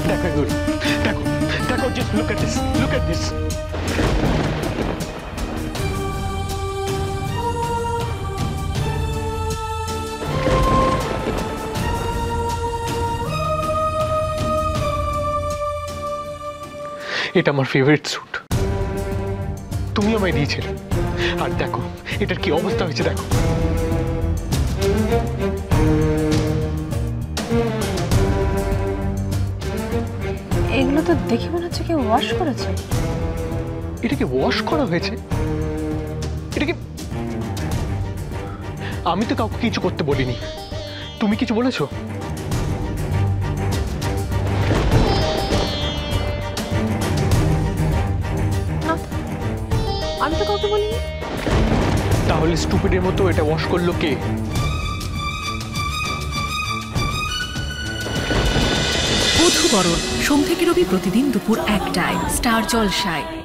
দেখো এগুলো, দেখো দেখো, just look at this, look at this. এটা আমার ফেভারিট স্যুট, তুমি আমায় দিয়েছিলে। আর দেখো এটার কি অবস্থা হয়েছে, দেখো। এগুলো তো দেখে মনে হচ্ছে কেউ ওয়াশ করেছে। এটাকে ওয়াশ করা হয়েছে? এটাকে আমি তো কাউকে কিছু করতে বলিনি, তুমি কিছু বলেছো? আমি তো কাউকে বলিনি। তাহলে স্টুপিডের মতো এটা ওয়াশ করলো কে? বধূবরণ সোম থেকে রবি প্রতিদিন দুপুর 1টায় স্টার জলসায়।